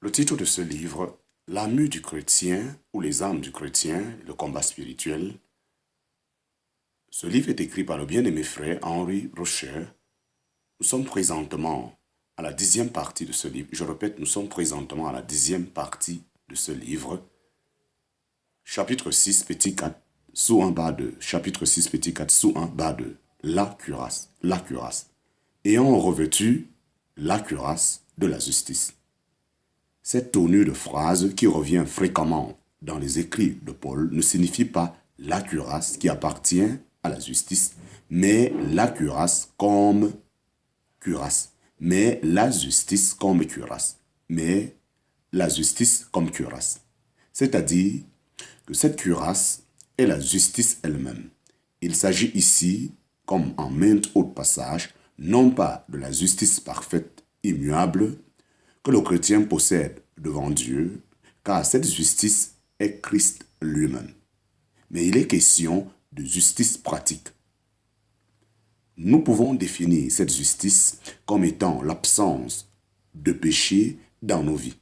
Le titre de ce livre, L'âme du chrétien ou les âmes du chrétien, le combat spirituel. Ce livre est écrit par le bien-aimé frère Henri Rocher. Nous sommes présentement à la 10e partie de ce livre. Je répète, nous sommes présentement à la 10e partie de ce livre. Chapitre 6, petit 4, sous un bas 2. Chapitre 6, petit 4, sous un bas 2. La cuirasse, la cuirasse. Ayant revêtu la cuirasse de la justice. Cette tournure de phrase qui revient fréquemment dans les écrits de Paul ne signifie pas la cuirasse qui appartient à la justice, mais la cuirasse comme cuirasse, mais la justice comme cuirasse, mais la justice comme cuirasse. C'est-à-dire que cette cuirasse est la justice elle-même. Il s'agit ici, comme en maintes autres passages, non pas de la justice parfaite, immuable, que le chrétien possède devant Dieu, car cette justice est Christ lui-même. Mais il est question de justice pratique. Nous pouvons définir cette justice comme étant l'absence de péché dans nos vies.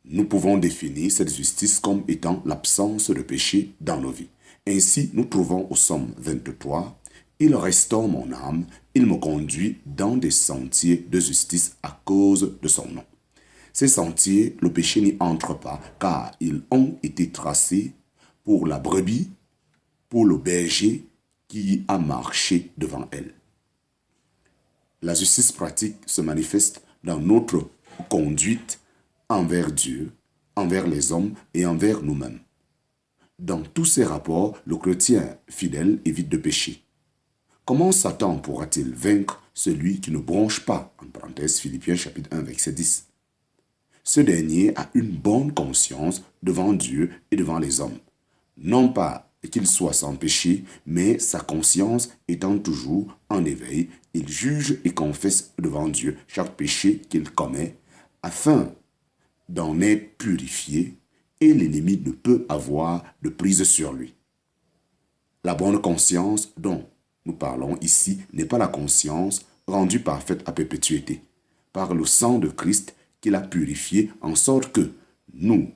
Nous pouvons définir cette justice comme étant l'absence de péché dans nos vies. Ainsi, nous trouvons au Psaume 23, « Il restaure mon âme, il me conduit dans des sentiers de justice à cause de son nom. » Ces sentiers, le péché n'y entre pas, car ils ont été tracés pour la brebis, pour le berger qui a marché devant elle. La justice pratique se manifeste dans notre conduite envers Dieu, envers les hommes et envers nous-mêmes. Dans tous ces rapports, le chrétien fidèle évite de pécher. Comment Satan pourra-t-il vaincre celui qui ne bronche pas, en parenthèse Philippiens chapitre 1 verset 10. Ce dernier a une bonne conscience devant Dieu et devant les hommes. Non pas qu'il soit sans péché, mais sa conscience étant toujours en éveil, il juge et confesse devant Dieu chaque péché qu'il commet, afin d'en être purifié, et l'ennemi ne peut avoir de prise sur lui. La bonne conscience dont nous parlons ici n'est pas la conscience rendue parfaite à perpétuité, par le sang de Christ qu'il a purifié en sorte que nous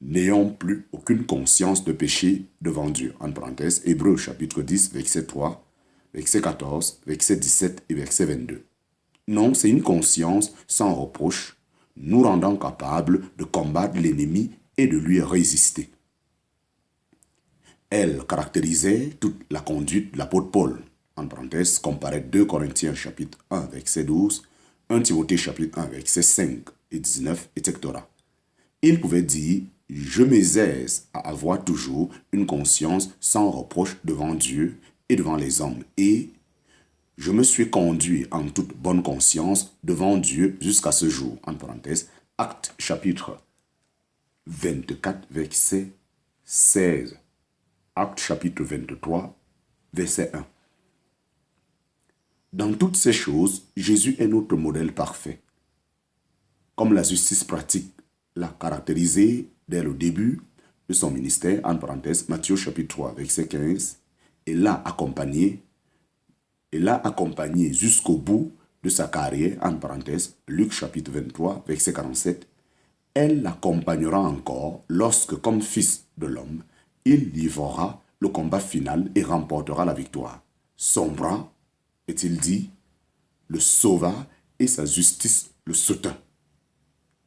n'ayons plus aucune conscience de péché devant Dieu. En parenthèse, Hébreux chapitre 10, verset 3, verset 14, verset 17 et verset 22. Non, c'est une conscience sans reproche, nous rendant capables de combattre l'ennemi et de lui résister. Elle caractérisait toute la conduite de l'apôtre Paul. En parenthèse, comparait 2 Corinthiens chapitre 1, verset 12, 1 Timothée chapitre 1, verset 5 et 19, etc. Il pouvait dire « Je m'exerce à avoir toujours une conscience sans reproche devant Dieu et devant les hommes, et je me suis conduit en toute bonne conscience devant Dieu jusqu'à ce jour. » En parenthèse, Actes chapitre 24, verset 16. Actes chapitre 23, verset 1. Dans toutes ces choses, Jésus est notre modèle parfait. Comme la justice pratique l'a caractérisé dès le début de son ministère, en parenthèse, Matthieu chapitre 3, verset 15, et l'a accompagné jusqu'au bout de sa carrière, en parenthèse, Luc chapitre 23, verset 47, elle l'accompagnera encore lorsque, comme fils de l'homme, il livrera le combat final et remportera la victoire. Son bras, est-il dit, le sauva et sa justice le soutint.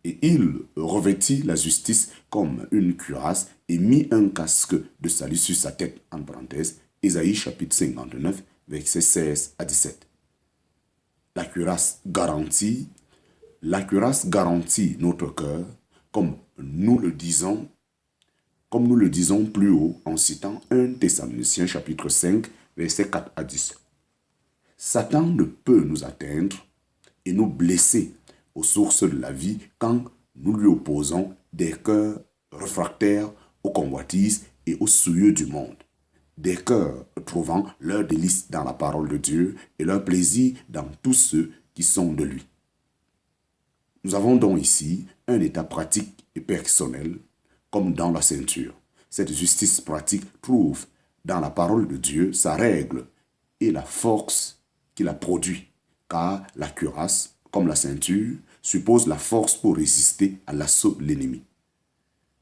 Et il revêtit la justice comme une cuirasse et mit un casque de salut sur sa tête, en parenthèse, Ésaïe chapitre 59, versets 16 à 17. La cuirasse garantit notre cœur, comme nous le disons plus haut en citant 1 Thessaloniciens chapitre 5, versets 4 à 10. Satan ne peut nous atteindre et nous blesser aux sources de la vie quand nous lui opposons des cœurs réfractaires aux convoitises et aux souillures du monde. Des cœurs trouvant leur délice dans la parole de Dieu et leur plaisir dans tous ceux qui sont de lui. Nous avons donc ici un état pratique et personnel comme dans la ceinture. Cette justice pratique trouve dans la parole de Dieu sa règle et la force qui la produit, car la cuirasse, comme la ceinture, suppose la force pour résister à l'assaut de l'ennemi.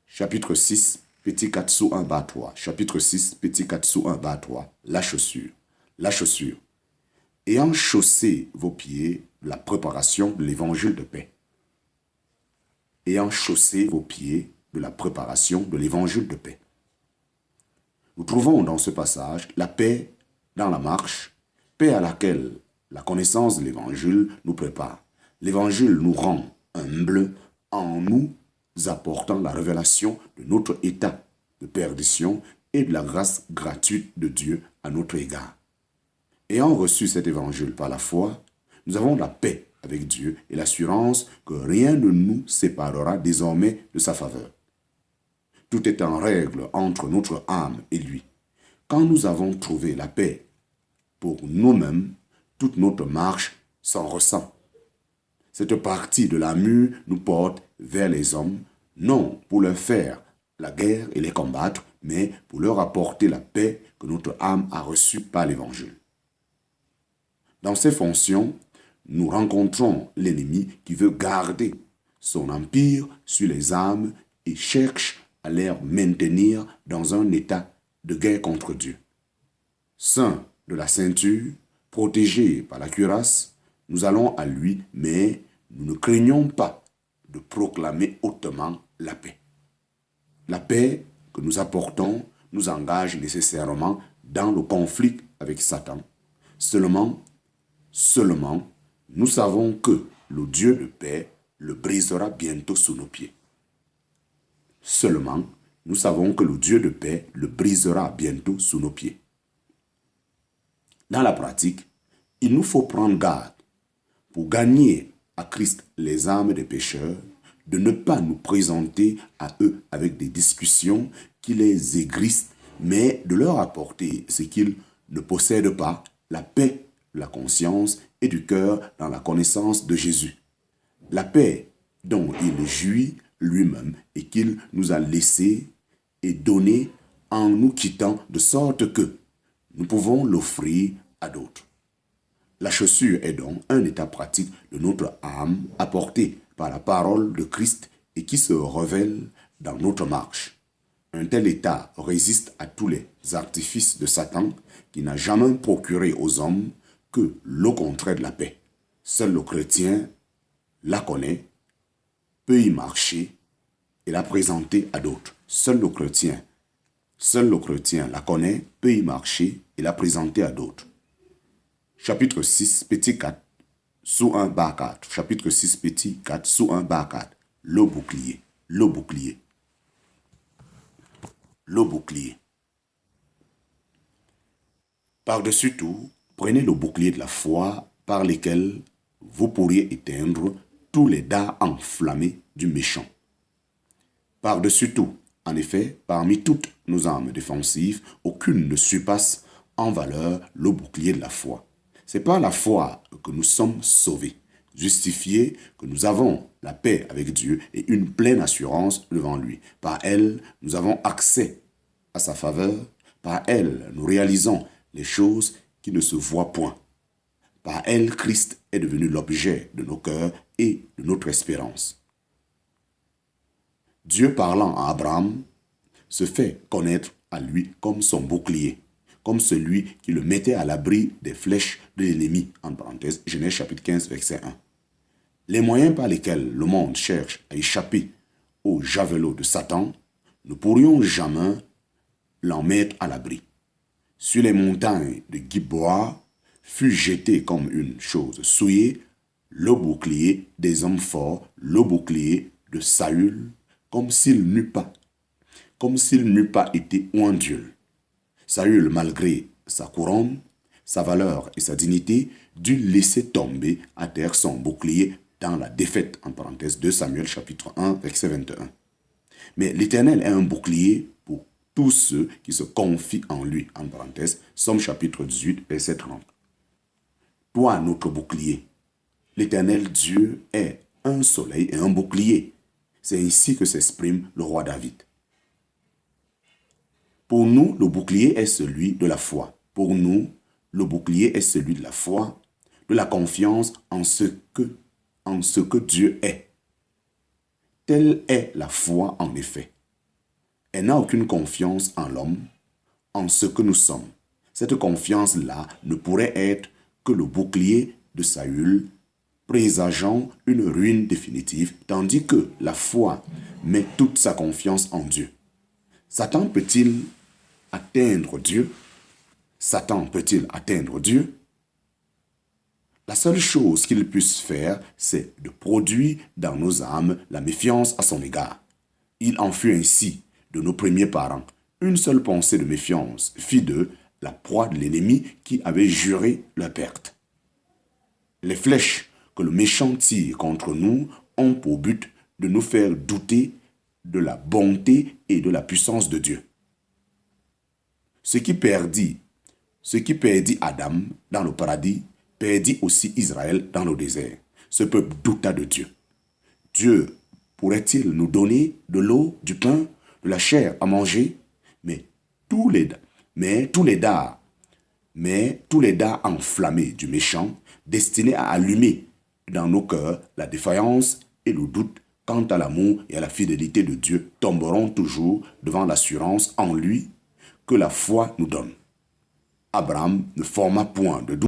Chapitre 6, petit 4 sous 1 bas 3. Chapitre 6, petit 4 sous 1 bas 3. La chaussure. La chaussure. Ayant chaussé vos pieds de la préparation de l'évangile de paix. Ayant chaussé vos pieds de la préparation de l'évangile de paix. Nous trouvons dans ce passage la paix dans la marche, paix à laquelle la connaissance de l'évangile nous prépare. L'évangile nous rend humbles en nous apportant la révélation de notre état de perdition et de la grâce gratuite de Dieu à notre égard. Ayant reçu cet évangile par la foi, nous avons la paix avec Dieu et l'assurance que rien ne nous séparera désormais de sa faveur. Tout est en règle entre notre âme et lui. Quand nous avons trouvé la paix pour nous-mêmes, toute notre marche s'en ressent. Cette partie de la mue nous porte vers les hommes, non pour leur faire la guerre et les combattre, mais pour leur apporter la paix que notre âme a reçue par l'Évangile. Dans ces fonctions, nous rencontrons l'ennemi qui veut garder son empire sur les âmes et cherche à les maintenir dans un état de guerre contre Dieu. Saints de la ceinture, protégés par la cuirasse, nous allons à lui, mais nous ne craignons pas de proclamer hautement la paix. La paix que nous apportons nous engage nécessairement dans le conflit avec Satan. Seulement, nous savons que le Dieu de paix le brisera bientôt sous nos pieds. Seulement, nous savons que le Dieu de paix le brisera bientôt sous nos pieds. Dans la pratique, il nous faut prendre garde pour gagner à Christ les âmes des pécheurs, de ne pas nous présenter à eux avec des discussions qui les aigrissent, mais de leur apporter ce qu'ils ne possèdent pas, la paix de la conscience et du cœur dans la connaissance de Jésus. La paix dont il jouit lui-même et qu'il nous a laissé et donné en nous quittant, de sorte que nous pouvons l'offrir à d'autres. La chaussure est donc un état pratique de notre âme apporté par la parole de Christ et qui se révèle dans notre marche. Un tel état résiste à tous les artifices de Satan qui n'a jamais procuré aux hommes que le contraire de la paix. Seul le chrétien la connaît, peut y marcher et la présenter à d'autres. Seul le chrétien la connaît, peut y marcher et la présenter à d'autres. Chapitre 6, petit 4, sous 1 bas 4. Chapitre 6, petit 4, sous 1 bas 4. Le bouclier, le bouclier. Le bouclier. Par-dessus tout, prenez le bouclier de la foi par lequel vous pourriez éteindre tous les dards enflammés du méchant. Par-dessus tout, en effet, parmi toutes nos armes défensives, aucune ne surpasse en valeur le bouclier de la foi. C'est par la foi que nous sommes sauvés, justifiés, que nous avons la paix avec Dieu et une pleine assurance devant lui. Par elle, nous avons accès à sa faveur. Par elle, nous réalisons les choses qui ne se voient point. Par elle, Christ est devenu l'objet de nos cœurs et de notre espérance. Dieu parlant à Abraham se fait connaître à lui comme son bouclier, comme celui qui le mettait à l'abri des flèches de l'ennemi, en parenthèse, Genèse chapitre 15, verset 1. Les moyens par lesquels le monde cherche à échapper au javelot de Satan, ne pourrions jamais l'en mettre à l'abri. Sur les montagnes de Gilboa fut jeté comme une chose souillée le bouclier des hommes forts, le bouclier de Saül, comme s'il n'eût pas été oindieux. Saül, malgré sa couronne, sa valeur et sa dignité, dut laisser tomber à terre son bouclier dans la défaite, en parenthèse, 2 Samuel chapitre 1, verset 21. Mais l'Éternel est un bouclier pour tous ceux qui se confient en lui, en parenthèse, Somme chapitre 18, verset 30. Toi, notre bouclier, l'Éternel Dieu est un soleil et un bouclier. C'est ainsi que s'exprime le roi David. Pour nous, le bouclier est celui de la foi. Pour nous, le bouclier est celui de la foi, de la confiance en ce que en ce que Dieu est. Telle est la foi en effet. Elle n'a aucune confiance en l'homme, en ce que nous sommes. Cette confiance-là ne pourrait être que le bouclier de Saül, présageant une ruine définitive, tandis que la foi met toute sa confiance en Dieu. Satan peut-il atteindre Dieu? Satan peut-il atteindre Dieu? La seule chose qu'il puisse faire, c'est de produire dans nos âmes la méfiance à son égard. Il en fut ainsi de nos premiers parents. Une seule pensée de méfiance fit d'eux la proie de l'ennemi qui avait juré leur perte. Les flèches que le méchant tire contre nous ont pour but de nous faire douter de la bonté et de la puissance de Dieu. Ce qui perdit Adam dans le paradis, perdit aussi Israël dans le désert. Ce peuple douta de Dieu. Dieu pourrait-il nous donner de l'eau, du pain, de la chair à manger? Mais tous les dards enflammés du méchant, destinés à allumer dans nos cœurs la défaillance et le doute quant à l'amour et à la fidélité de Dieu, tomberont toujours devant l'assurance en lui que la foi nous donne. Abraham ne forma point de doute